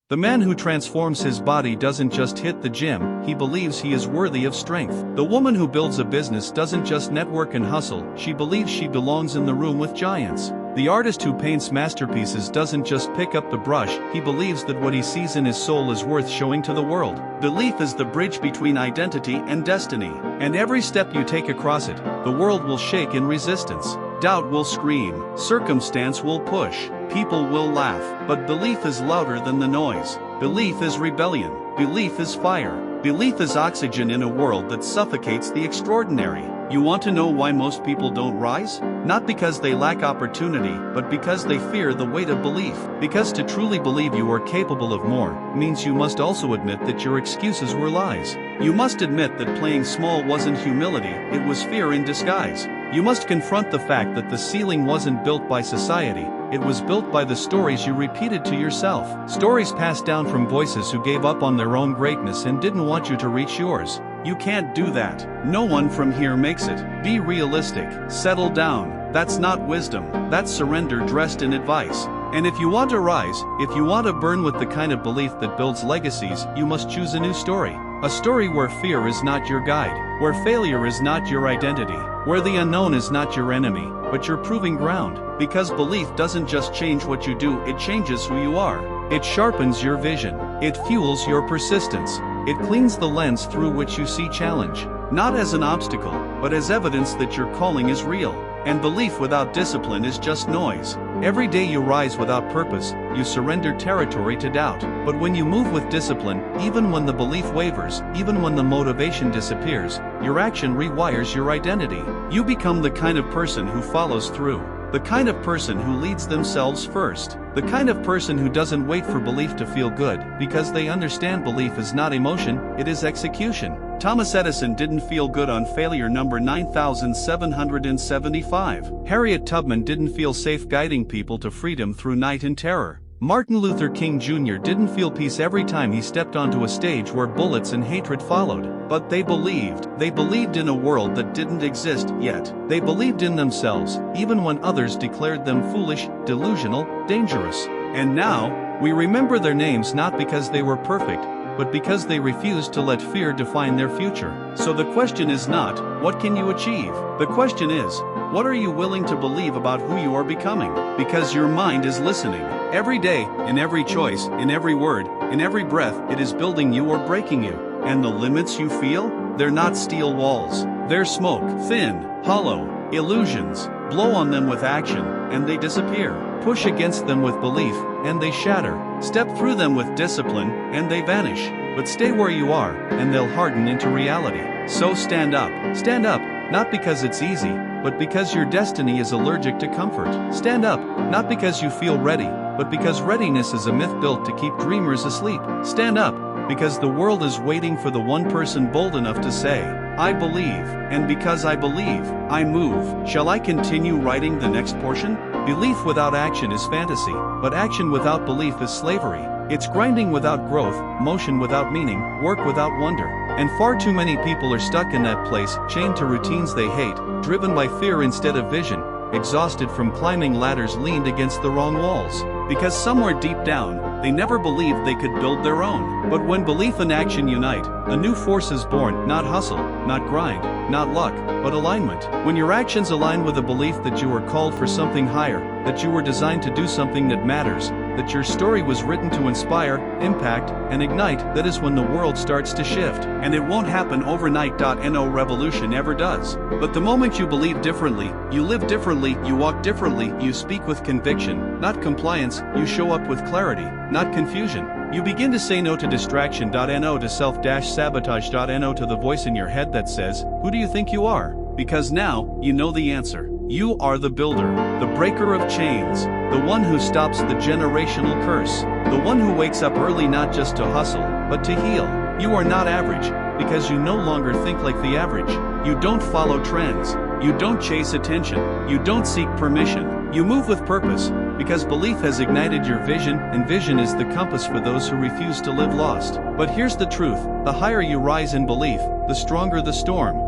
The man who transforms his body doesn't just hit the gym, he believes he is worthy of strength. The woman who builds a business doesn't just network and hustle, she believes she belongs in the room with giants. The artist who paints masterpieces doesn't just pick up the brush, he believes that what he sees in his soul is worth showing to the world. Belief is the bridge between identity and destiny. And every step you take across it, the world will shake in resistance. Doubt will scream, circumstance will push, people will laugh, but belief is louder than the noise. Belief is rebellion, belief is fire, belief is oxygen in a world that suffocates the extraordinary. You want to know why most people don't rise? Not because they lack opportunity, but because they fear the weight of belief. Because to truly believe you are capable of more, means you must also admit that your excuses were lies. You must admit that playing small wasn't humility, it was fear in disguise. You must confront the fact that the ceiling wasn't built by society, it was built by the stories you repeated to yourself. Stories passed down from voices who gave up on their own greatness and didn't want you to reach yours. You can't do that. No one from here makes it. Be realistic. Settle down. That's not wisdom. That's surrender dressed in advice. And if you want to rise, if you want to burn with the kind of belief that builds legacies, you must choose a new story. A story where fear is not your guide, where failure is not your identity, where the unknown is not your enemy, but your proving ground. Because belief doesn't just change what you do, it changes who you are. It sharpens your vision. It fuels your persistence. It cleans the lens through which you see challenge, not as an obstacle, but as evidence that your calling is real. And belief without discipline is just noise. Every day you rise without purpose, you surrender territory to doubt. But when you move with discipline, even when the belief wavers, even when the motivation disappears, your action rewires your identity. You become the kind of person who follows through. The kind of person who leads themselves first. The kind of person who doesn't wait for belief to feel good, because they understand belief is not emotion, it is execution. Thomas Edison didn't feel good on failure number 9775. Harriet Tubman didn't feel safe guiding people to freedom through night and terror. Martin Luther King Jr. didn't feel peace every time he stepped onto a stage where bullets and hatred followed. But they believed. They believed in a world that didn't exist yet. They believed in themselves, even when others declared them foolish, delusional, dangerous. And now, we remember their names not because they were perfect, but because they refused to let fear define their future. So the question is not, what can you achieve? The question is, what are you willing to believe about who you are becoming? Because your mind is listening. Every day, in every choice, in every word, in every breath, it is building you or breaking you. And the limits you feel? They're not steel walls. They're smoke, thin, hollow, illusions. Blow on them with action, and they disappear. Push against them with belief, and they shatter. Step through them with discipline, and they vanish. But stay where you are, and they'll harden into reality. So stand up. Stand up, not because it's easy, but because your destiny is allergic to comfort. Stand up, not because you feel ready, but because readiness is a myth built to keep dreamers asleep. Stand up, because the world is waiting for the one person bold enough to say, I believe, and because I believe, I move. Shall I continue writing the next portion? Belief without action is fantasy, but action without belief is slavery. It's grinding without growth, motion without meaning, work without wonder. And far too many people are stuck in that place, chained to routines they hate, driven by fear instead of vision, exhausted from climbing ladders leaned against the wrong walls. Because somewhere deep down, they never believed they could build their own. But when belief and action unite, a new force is born, not hustle, not grind, not luck, but alignment. When your actions align with a belief that you are called for something higher, that you were designed to do something that matters, that your story was written to inspire, impact, and ignite, that is when the world starts to shift. And it won't happen overnight. No revolution ever does. But the moment you believe differently, you live differently, you walk differently, you speak with conviction, not compliance, you show up with clarity, not confusion. You begin to say no to distraction. No to self-sabotage. No to the voice in your head that says, who do you think you are? Because now, you know the answer. You are the builder, the breaker of chains, the one who stops the generational curse, the one who wakes up early not just to hustle, but to heal. You are not average, because you no longer think like the average. You don't follow trends. You don't chase attention. You don't seek permission. You move with purpose, because belief has ignited your vision, and vision is the compass for those who refuse to live lost. But here's the truth, the higher you rise in belief, the stronger the storm.